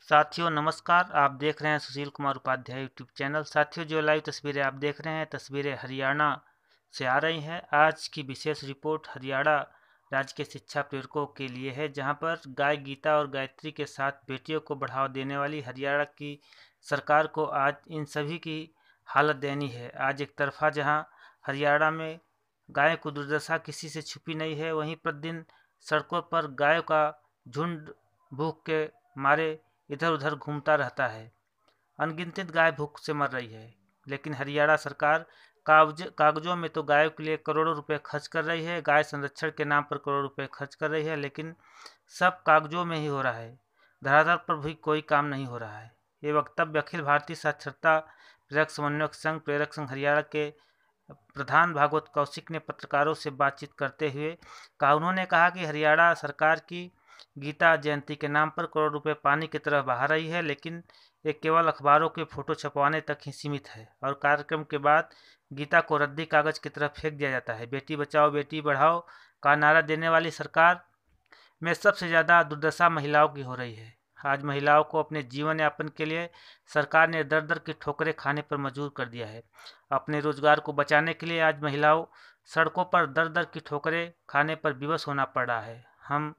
साथियों नमस्कार। आप देख रहे हैं सुशील कुमार उपाध्याय यूट्यूब चैनल। साथियों, जो लाइव तस्वीरें आप देख रहे हैं, तस्वीरें हरियाणा से आ रही हैं। आज की विशेष रिपोर्ट हरियाणा राज्य के शिक्षा प्रेरकों के लिए है, जहां पर गाय गीता और गायत्री के साथ बेटियों को बढ़ावा देने वाली हरियाणा की सरकार को आज इन सभी की हालत दयनीय है। आज एक तरफा जहां हरियाणा में गाय को दुर्दशा किसी से छुपी नहीं है, वहीं प्रतिदिन सड़कों पर गायों का झुंड भूख के मारे इधर उधर घूमता रहता है। अनगिनत गाय भूख से मर रही है, लेकिन हरियाणा सरकार कागजों में तो गायों के लिए करोड़ों रुपए खर्च कर रही है, गाय संरक्षण के नाम पर करोड़ों रुपए खर्च कर रही है, लेकिन सब कागजों में ही हो रहा है। धरातल पर भी कोई काम नहीं हो रहा है। ये वक्तव्य अखिल भारतीय साक्षरता प्रेरक समन्वयक संघ प्रेरक संघ हरियाणा के प्रधान भागवत कौशिक ने पत्रकारों से बातचीत करते हुए कहा। उन्होंने कहा कि हरियाणा सरकार की गीता जयंती के नाम पर करोड़ रुपए पानी की तरह बहा रही है, लेकिन ये केवल अखबारों के फोटो छपवाने तक ही सीमित है और कार्यक्रम के बाद गीता को रद्दी कागज की तरफ फेंक दिया जाता है। बेटी बचाओ बेटी बढ़ाओ का नारा देने वाली सरकार में सबसे ज़्यादा दुर्दशा महिलाओं की हो रही है। आज महिलाओं को अपने जीवन यापन के लिए सरकार ने दर दर की ठोकरें खाने पर मजबूर कर दिया है। अपने रोजगार को बचाने के लिए आज महिलाओं सड़कों पर दर दर की ठोकरें खाने पर विवश होना पड़ रहा है। हम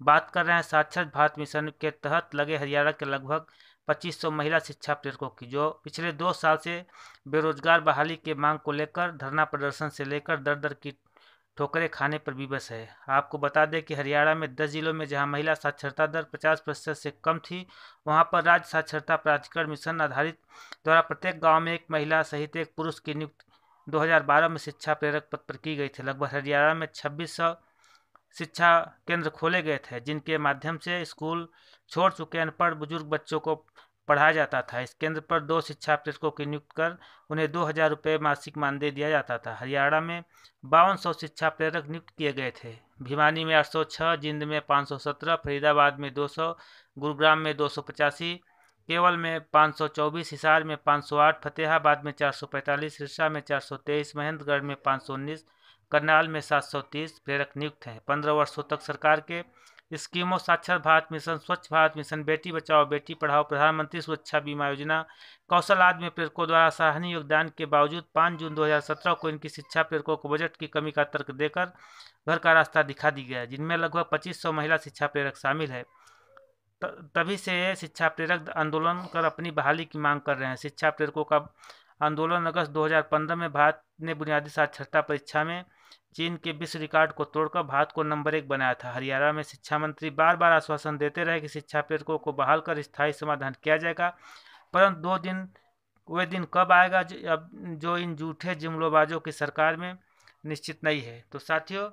बात कर रहे हैं साक्षर भारत मिशन के तहत लगे हरियाणा के लगभग 2500 महिला शिक्षा प्रेरकों की, जो पिछले 2 साल से बेरोजगार बहाली के मांग को लेकर धरना प्रदर्शन से लेकर दर दर की ठोकरें खाने पर विवश है। आपको बता दें कि हरियाणा में 10 जिलों में जहां महिला साक्षरता दर 50% से कम थी, वहां पर राज्य साक्षरता प्राधिकरण मिशन आधारित द्वारा प्रत्येक गांव में एक महिला सहित एक पुरुष की नियुक्ति 2012 में शिक्षा प्रेरक पद पर की गई थी। लगभग हरियाणा में 2600 शिक्षा केंद्र खोले गए थे, जिनके माध्यम से स्कूल छोड़ चुके अनपढ़ बुजुर्ग बच्चों को पढ़ाया जाता था। इस केंद्र पर 2 शिक्षा प्रेरकों की नियुक्त कर उन्हें 2000 रुपये मासिक मानदेय दिया जाता था। हरियाणा में 5200 शिक्षा प्रेरक नियुक्त किए गए थे। भिवानी में 806, जिंद में 517, फरीदाबाद में 200, गुरुग्राम में 285, केवल में 524, हिसार में 508, फतेहाबाद में 445, सिरसा में 423, महेंद्रगढ़ में 519, करनाल में 730 प्रेरक नियुक्त हैं। 15 वर्षों तक सरकार के स्कीमों साक्षर भारत मिशन, स्वच्छ भारत मिशन, बेटी बचाओ बेटी पढ़ाओ, प्रधानमंत्री सुरक्षा बीमा योजना, कौशल आदि में प्रेरकों द्वारा सराहनीय योगदान के बावजूद 5 जून 2017 को इनकी शिक्षा प्रेरकों को बजट की कमी का तर्क देकर घर का रास्ता दिखा दी गया, जिनमें लगभग 2500 महिला शिक्षा प्रेरक शामिल है। तभी से ये शिक्षा प्रेरक आंदोलन कर अपनी बहाली की मांग कर रहे हैं। शिक्षा प्रेरकों का आंदोलन अगस्त 2015 में भारत ने बुनियादी साक्षरता परीक्षा में चीन के विश्व रिकॉर्ड को तोड़कर भारत को नंबर 1 बनाया था। हरियाणा में शिक्षा मंत्री बार बार आश्वासन देते रहे कि शिक्षा प्रेरकों को बहाल कर स्थायी समाधान किया जाएगा, परंतु वे दिन कब आएगा जो इन झूठे जुमलोबाजों की सरकार में निश्चित नहीं है। तो साथियों,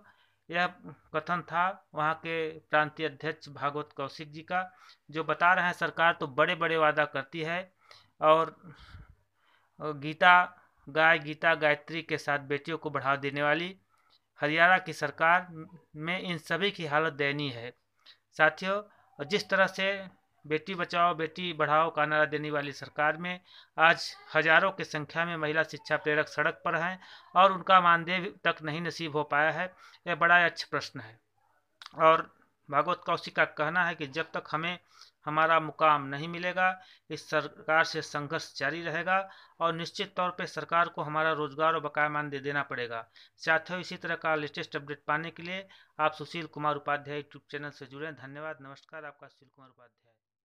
यह कथन था वहाँ के प्रांतीय अध्यक्ष भागवत कौशिक जी का, जो बता रहे हैं सरकार तो बड़े बड़े वादा करती है और गीता गायत्री के साथ बेटियों को बढ़ावा देने वाली हरियाणा की सरकार में इन सभी की हालत दयनीय है। साथियों, जिस तरह से बेटी बचाओ बेटी बढ़ाओ का नारा देने वाली सरकार में आज हजारों की संख्या में महिला शिक्षा प्रेरक सड़क पर हैं और उनका मानदेय तक नहीं नसीब हो पाया है, यह बड़ा अच्छा प्रश्न है। और भागवत कौशिक का कहना है कि जब तक हमें हमारा मुकाम नहीं मिलेगा, इस सरकार से संघर्ष जारी रहेगा और निश्चित तौर पे सरकार को हमारा रोजगार और बकाया मानदेय देना पड़ेगा। साथियों, इसी तरह का लेटेस्ट अपडेट पाने के लिए आप सुशील कुमार उपाध्याय यूट्यूब चैनल से जुड़ें। धन्यवाद, नमस्कार। आपका सुशील कुमार उपाध्याय।